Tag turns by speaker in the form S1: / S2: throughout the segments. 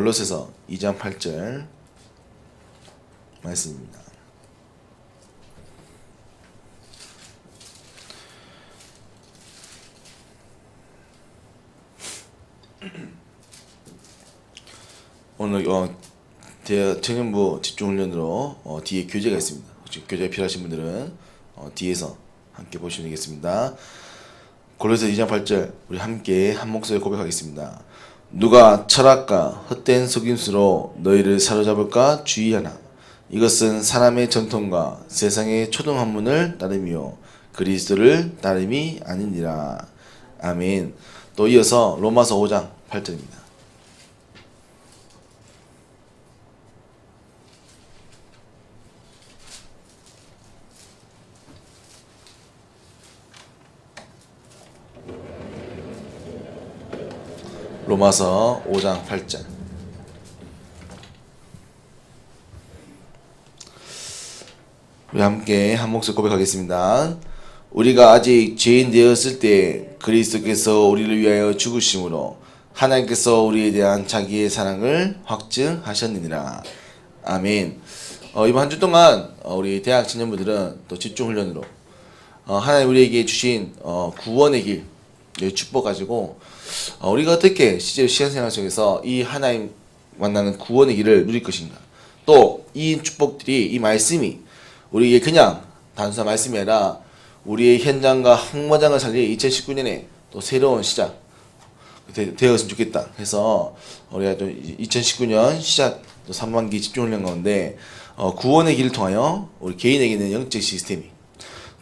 S1: 골로새서 2장 8절 말씀입니다. 오늘 청년부 집중훈련으로 뒤에 교재가 있습니다. 혹시 교재 필요하신 분들은 뒤에서 함께 보시면 되겠습니다. 골로새 2장 8절 우리 함께 한 목소리 고백하겠습니다. 누가 철학과 헛된 속임수로 너희를 사로잡을까 주의하나. 이것은 사람의 전통과 세상의 초등학문을 따름이요 그리스도를 따름이 아니니라. 아멘. 또 이어서 로마서 5장 8절입니다. 로마서 5장 8절 우리 함께 한 목소리 고백하겠습니다. 우리가 아직 죄인 되었을 때 그리스도께서 우리를 위하여 죽으심으로 하나님께서 우리에 대한 자기의 사랑을 확증하셨느니라. 아멘. 이번 한 주 동안 우리 대학 청년부들은 또 집중훈련으로 하나님 우리에게 주신 구원의 길 축복 가지고 우리가 어떻게 실제로 신앙생활 속에서 이 하나님 만나는 구원의 길을 누릴 것인가. 또 이 축복들이 이 말씀이 우리에게 그냥 단순한 말씀이 아니라 우리의 현장과 항모장을 살릴 2019년에 또 새로운 시작 되었으면 좋겠다. 그래서 우리가 또 2019년 시작 또 3반기 집중훈련 가운데 구원의 길을 통하여 우리 개인에게는 영적 시스템이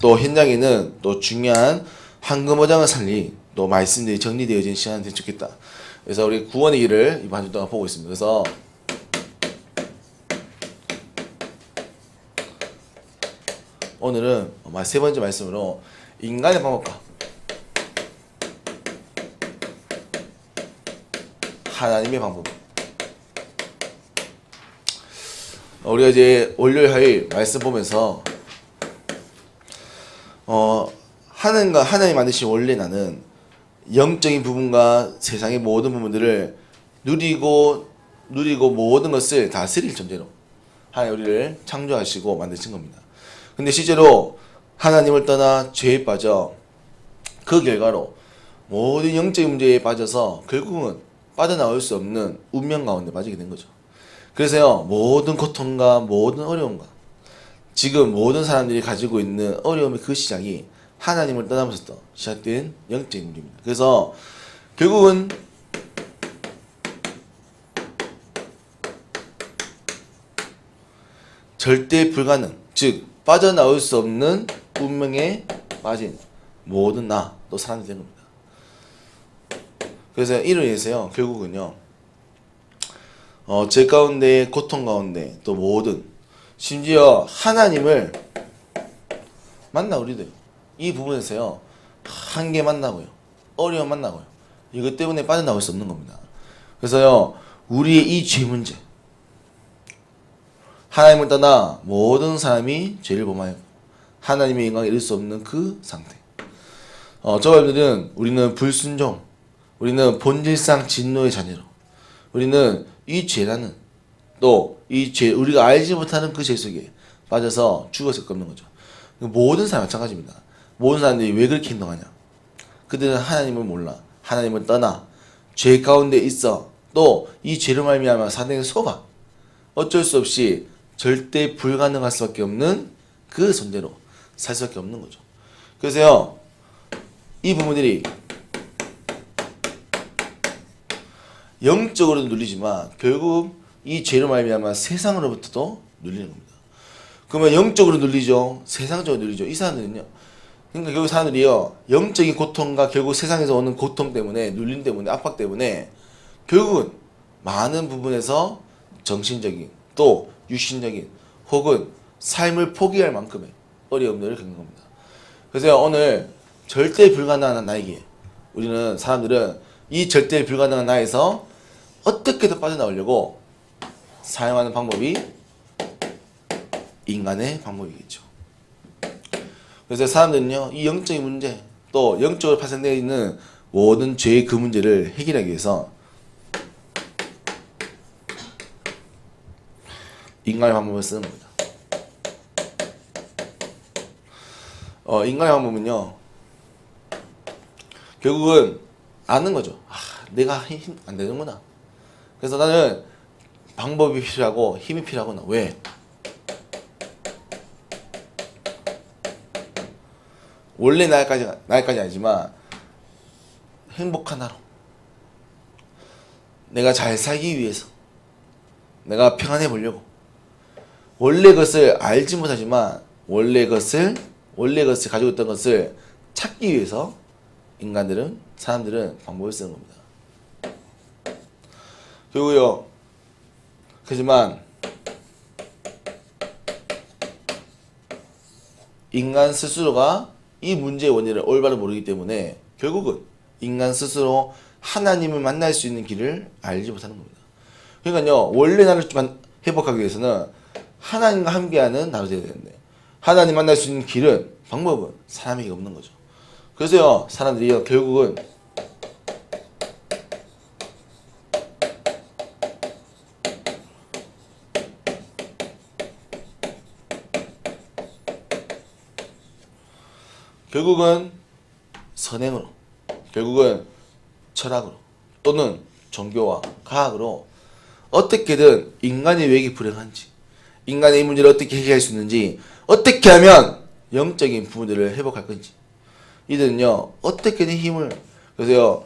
S1: 또 현장에는 또 중요한 황금어장을 살릴 또 말씀들이 정리되어진 시간이 되면 좋겠다. 그래서 우리 구원의 길을 이번 한 주 동안 보고 있습니다. 그래서 오늘은 세 번째 말씀으로 인간의 방법과 하나님의 방법. 우리가 이제 월요일 화요일 말씀 보면서 하나님 만드신 원래 나는 영적인 부분과 세상의 모든 부분들을 누리고 모든 것을 다스릴 존재로 하나님 우리를 창조하시고 만드신 겁니다. 근데 실제로 하나님을 떠나 죄에 빠져 그 결과로 모든 영적인 문제에 빠져서 결국은 빠져나올 수 없는 운명 가운데 빠지게 된 거죠. 그래서요, 모든 고통과 모든 어려움과 지금 모든 사람들이 가지고 있는 어려움의 그 시작이 하나님을 떠나면서 시작된 영적인 문제입니다. 그래서 결국은 절대 불가능, 즉 빠져나올 수 없는 운명에 빠진 모든 또 사람들이 된 겁니다. 그래서 이로 인해서요, 결국은요, 죄 가운데, 고통 가운데, 또 모든, 심지어 하나님을 우리도 이 부분에서요, 한계 만나고요, 어려움 만나고요, 이것 때문에 빠져나올 수 없는 겁니다. 그래서요, 우리의 이 죄 문제, 하나님을 떠나 모든 사람이 죄를 범하여 하나님의 영광에 이를 수 없는 그 상태. 저와 여러분들은 우리는 불순종, 우리는 본질상 진노의 자녀로, 우리는 이 죄라는 또 이 죄, 우리가 알지 못하는 그 죄 속에 빠져서 죽었을 없는 거죠. 모든 사람 마찬가지입니다. 모든 사람들이 왜 그렇게 행동하냐? 그들은 하나님을 몰라, 하나님을 떠나 죄 가운데 있어 또 이 죄로 말미암아 사단에 속아 어쩔 수 없이 절대 불가능할 수밖에 없는 그 존재로 살 수밖에 없는 거죠. 그래서요, 이 부분들이 영적으로도 눌리지만 결국 이 죄로 말미암아 세상으로부터도 눌리는 겁니다. 그러면 영적으로 눌리죠, 세상적으로 눌리죠. 이 사람들은요, 그러니까 결국 사람들이요, 영적인 고통과 결국 세상에서 오는 고통 때문에, 눌림 때문에, 압박 때문에 결국은 많은 부분에서 정신적인 또 육신적인 혹은 삶을 포기할 만큼의 어려움들을 겪는 겁니다. 그래서 오늘 절대 불가능한 나에게 우리는 사람들은 이 절대 불가능한 나에서 어떻게든 빠져나오려고 사용하는 방법이 인간의 방법이겠죠. 그래서 사람들은요, 이 영적인 문제 또 영적으로 발생되어 있는 모든 죄의 그 문제를 해결하기 위해서 인간의 방법을 쓰는 겁니다. 인간의 방법은요, 결국은 아는 거죠. 내가 힘 안 되는구나. 그래서 나는 방법이 필요하고 힘이 필요하구나. 왜? 원래 나이까지 아니지만 행복한 하루, 내가 잘 살기 위해서, 내가 평안해 보려고, 원래 것을 알지 못하지만 원래 것을 가지고 있던 것을 찾기 위해서 사람들은 방법을 쓰는 겁니다. 그리고요, 하지만 인간 스스로가 이 문제의 원인을 올바로 모르기 때문에 결국은 인간 스스로 하나님을 만날 수 있는 길을 알지 못하는 겁니다. 그러니까요, 원래 나를 회복하기 위해서는 하나님과 함께하는 나로 되어야 되는데, 하나님 만날 수 있는 방법은 사람에게 없는 거죠. 그래서요, 사람들이 결국은 선행으로, 결국은 철학으로, 또는 종교와 과학으로 어떻게든 인간이 왜 이렇게 불행한지, 인간의 이 문제를 어떻게 해결할 수 있는지, 어떻게 하면 영적인 부분들을 회복할 건지, 이들은요 어떻게든 그래서요,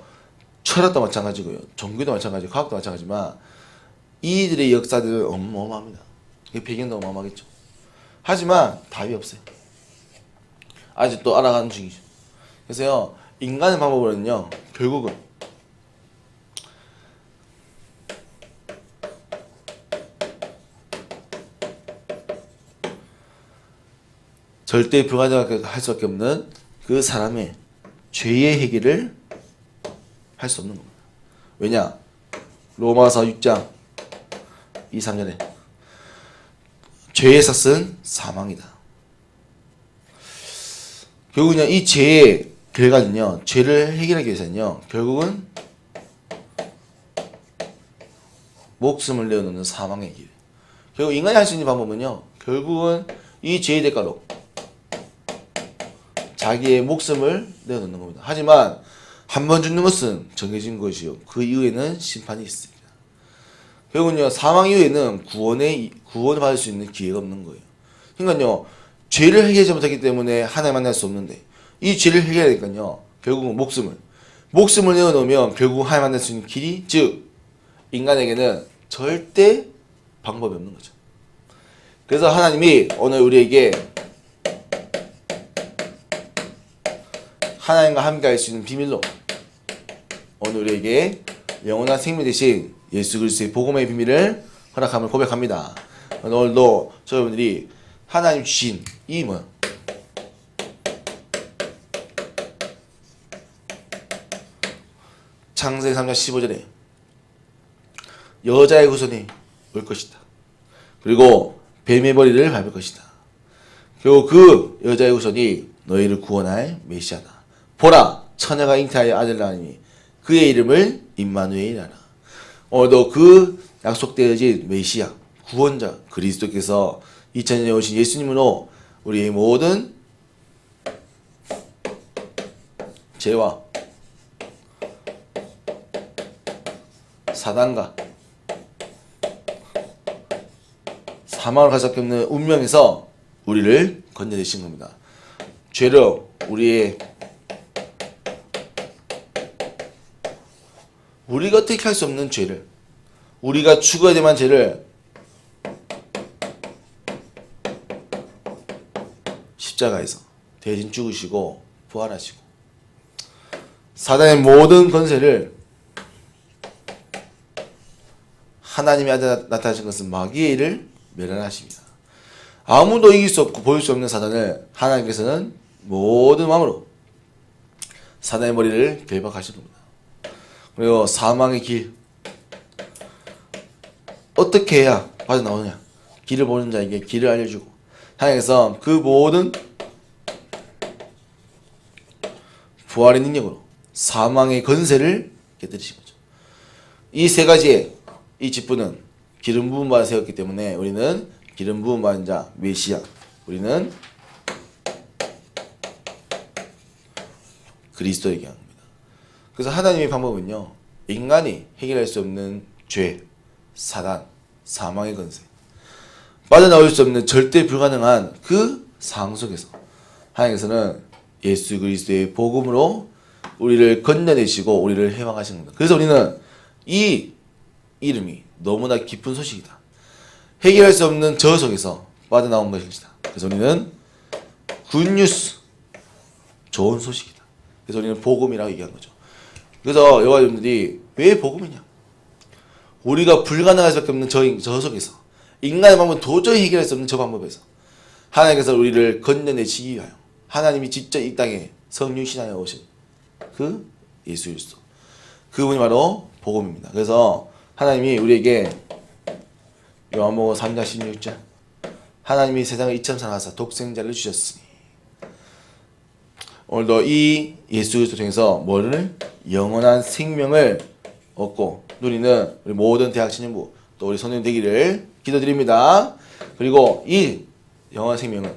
S1: 철학도 마찬가지고요, 종교도 마찬가지고, 과학도 마찬가지지만 이들의 역사들은 어마어마합니다. 배경도 어마어마하겠죠. 하지만 답이 없어요. 아직도 알아가는 중이죠. 그래서요, 인간의 방법으로는요, 결국은 절대 불가능할 수밖에 없는 그 사람의 죄의 해결을 할 수 없는 겁니다. 왜냐? 로마서 6장 2, 3절에 죄의 삭은 사망이다. 결국은요, 이 죄의 결과는요, 죄를 해결하기 위해서는요, 결국은 목숨을 내어놓는 사망의 길. 결국 인간이 할 수 있는 방법은요, 결국은 이 죄의 대가로 자기의 목숨을 내어놓는 겁니다. 하지만 한 번 죽는 것은 정해진 것이요, 그 이후에는 심판이 있습니다. 결국은요, 사망 이후에는 구원을 받을 수 있는 기회가 없는 거예요. 그러니까요, 죄를 해결하지 못하기 때문에 하나님 만날 수 없는데, 이 죄를 해결하니까요, 결국은 목숨을 내어놓으면 결국 하나님 만날 수 있는 길이, 즉 인간에게는 절대 방법이 없는 거죠. 그래서 하나님이 오늘 우리에게 하나님과 함께 할 수 있는 비밀로, 오늘 우리에게 영원한 생명 되신 예수 그리스도의 복음의 비밀을 허락함을 고백합니다. 오늘도 여러분들이 하나님 주신 이 창세기 3장 15절에 여자의 후손이 올 것이다. 그리고 뱀의 머리를 밟을 것이다. 그리고 그 여자의 후손이 너희를 구원할 메시아다. 보라, 처녀가 잉태하여 아들을 낳으니 그의 이름을 임마누엘이라. 오늘도 그 약속되어진 메시아, 구원자 그리스도께서 2000년에 오신 예수님으로 우리의 모든 죄와 사단과 사망을 갈 수밖에 없는 운명에서 우리를 건져내신 겁니다. 죄로 우리가 어떻게 할 수 없는 죄를, 우리가 죽어야 될 만한 죄를 십자가에서 대신 죽으시고 부활하시고, 사단의 모든 권세를 하나님의 아들 나타나신 것은 마귀의 일을 멸하십니다. 아무도 이길 수 없고 보일 수 없는 사단을 하나님께서는 모든 마음으로 사단의 머리를 결박하시는 겁니다. 그리고 사망의 길, 어떻게 해야 빠져나오느냐, 길을 보는 자에게 길을 알려주고, 하나님께서 그 모든 부활의 능력으로 사망의 건세를 깨뜨리신 거죠. 이 세 가지의 이 직분은 기름 부음 받아 세웠기 때문에 우리는 기름 부음 받은 자 메시아. 우리는 그리스도 얘기합니다. 그래서 하나님의 방법은요, 인간이 해결할 수 없는 죄, 사단, 사망의 권세, 빠져나올 수 없는 절대 불가능한 그 상황 속에서 하나님께서는 예수 그리스도의 복음으로 우리를 건져내시고 우리를 해방하시는 겁니다. 그래서 우리는 이 이름이 너무나 깊은 소식이다. 해결할 수 없는 저 속에서 빠져나온 것이다. 그래서 우리는 굿뉴스, 좋은 소식이다. 그래서 우리는 복음이라고 얘기한 거죠. 그래서 여러분들이 왜 복음이냐? 우리가 불가능할 수밖에 없는 저 속에서, 인간의 방법은 도저히 해결할 수 없는 저 방법에서 하나님께서 우리를 건져내시기 위하여 하나님이 직접 이 땅에 성육신하여 오신 그 예수 그리스도, 그분이 바로 복음입니다. 그래서 하나님이 우리에게 요한복음 3장 16절, 하나님이 세상을 이처럼 사랑하사 독생자를 주셨으니, 오늘도 이 예수 그리스도 통해서 뭐를? 영원한 생명을 얻고 누리는 우리 모든 대학 청년부 또 우리 선생님 되기를 기도드립니다. 그리고 이 영원한 생명은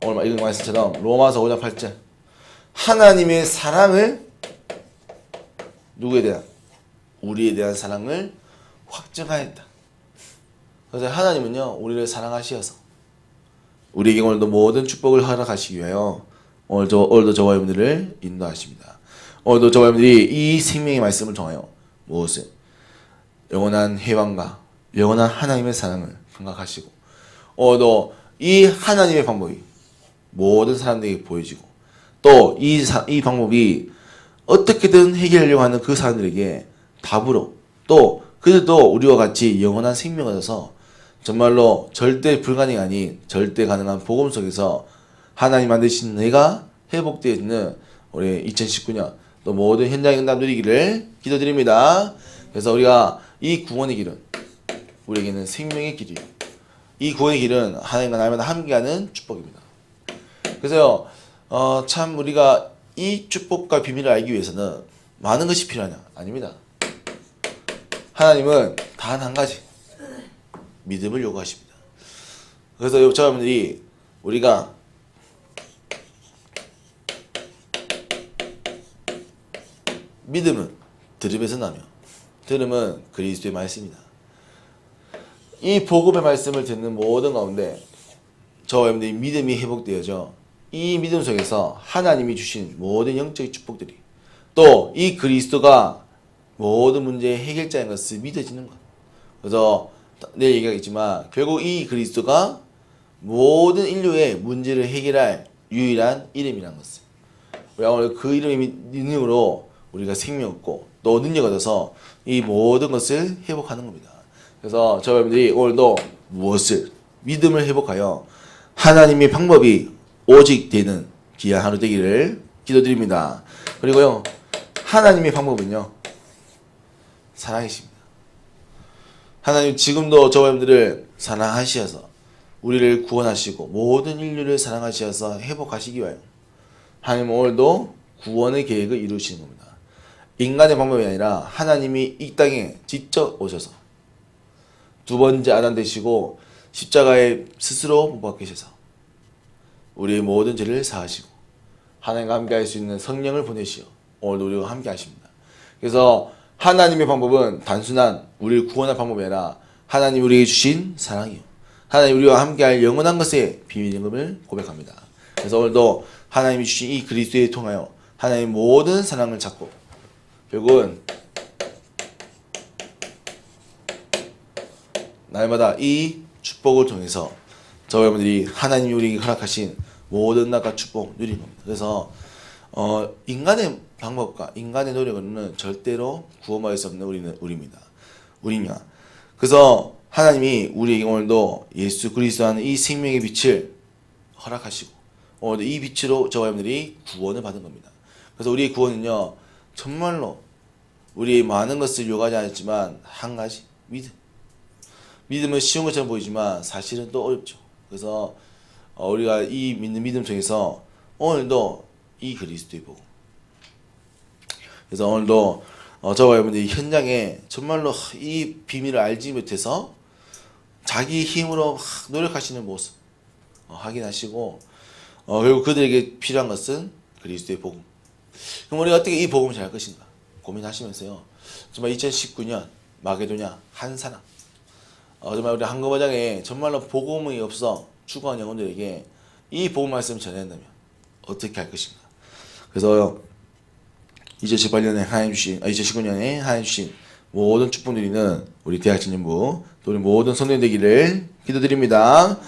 S1: 오늘 읽은 말씀처럼 로마서 5장 8절, 하나님의 사랑을 누구에 대한? 우리에 대한 사랑을 확증하였다. 그래서 하나님은요, 우리를 사랑하시어서 우리에게 오늘도 모든 축복을 허락하시기 위하여 오늘도 저와 여러분들을 인도하십니다. 오늘도 저와 여러분들이 이 생명의 말씀을 통하여 무엇을? 영원한 해방과 영원한 하나님의 사랑을 생각하시고, 오늘도 이 하나님의 방법이 모든 사람들에게 보여지고, 또 이 방법이 어떻게든 해결하려고 하는 그 사람들에게 답으로, 또 그들도 우리와 같이 영원한 생명을 얻어서 정말로 절대 불가능이 아닌 절대 가능한 복음 속에서 하나님 만드신 내가 회복되어지는 우리 2019년 또 모든 현장 응답 누리기를 기도드립니다. 그래서 우리가 이 구원의 길은 우리에게는 생명의 길이에요. 이 구원의 길은 하나님과 날마다 함께하는 축복입니다. 그래서 참 우리가 이 축복과 비밀을 알기 위해서는 많은 것이 필요하냐? 아닙니다. 하나님은 단 한 가지, 믿음을 요구하십니다. 그래서 여러분들이 우리가 믿음은 들음에서 나며 들음은 그리스도의 말씀이다. 이 복음의 말씀을 듣는 모든 가운데 저와 여러분들이 믿음이 회복되어져 이 믿음 속에서 하나님이 주신 모든 영적인 축복들이, 또 이 그리스도가 모든 문제의 해결자인 것을 믿어지는 것. 그래서 내일 얘기하겠지만 결국 이 그리스도가 모든 인류의 문제를 해결할 유일한 이름이라는 것을, 우리가 오늘 그 이름의 능력으로 우리가 생명 얻고 또 능력 얻어서 이 모든 것을 회복하는 겁니다. 그래서 저와 여러분들이 오늘도 무엇을? 믿음을 회복하여 하나님의 방법이 오직 되는 귀한 하루 되기를 기도드립니다. 그리고요, 하나님의 방법은요, 사랑이십니다. 하나님 지금도 저와 여러분들을 사랑하시어서 우리를 구원하시고 모든 인류를 사랑하시어서 회복하시기 위하여 하나님은 오늘도 구원의 계획을 이루시는 겁니다. 인간의 방법이 아니라 하나님이 이 땅에 직접 오셔서 두 번째 아담 되시고 십자가에 스스로 못 박히셔서 우리의 모든 죄를 사하시고 하나님과 함께 할 수 있는 성령을 보내시어 오늘도 우리와 함께 하십니다. 그래서 하나님의 방법은 단순한 우리를 구원할 방법이 아니라 하나님 우리에게 주신 사랑이요, 하나님 우리와 함께할 영원한 것의 비밀임을 고백합니다. 그래서 오늘도 하나님이 주신 이 그리스도에 통하여 하나님의 모든 사랑을 찾고 결국은 날마다 이 축복을 통해서 저와 여러분들이 하나님이 우리에게 허락하신 모든 낙과 축복 누리는 겁니다. 그래서 인간의 방법과 인간의 노력으로는 절대로 구원받을 수 없는 우리입니다. 그래서 하나님이 우리에게 오늘도 예수 그리스도라는 이 생명의 빛을 허락하시고 오늘도 이 빛으로 저와 여러분들이 구원을 받은 겁니다. 그래서 우리의 구원은요, 정말로 우리의 많은 것을 요구하지 않았지만 한 가지, 믿음. 믿음은 쉬운 것처럼 보이지만 사실은 또 어렵죠. 그래서 우리가 이 믿는 믿음 중에서 오늘도 이 그리스도의 복음, 그래서 오늘도 저와 여러분들이 현장에 정말로 이 비밀을 알지 못해서 자기 힘으로 막 노력하시는 모습 확인하시고 결국 그들에게 필요한 것은 그리스도의 복음. 그럼 우리가 어떻게 이 복음을 전할 것인가 고민하시면서요. 정말 2019년 마게도냐 한 사람 정말 우리 한국어장에 정말로 복음이 없어 죽어간 영혼들에게 이 복음 말씀을 전해야 한다면 어떻게 할 것인가. 그래서 2018년에 하나님 주신 2019년에 하나님 주신 모든 축복 누리는 우리 대학 진년부 또 우리 모든 성도님 되기를 기도드립니다.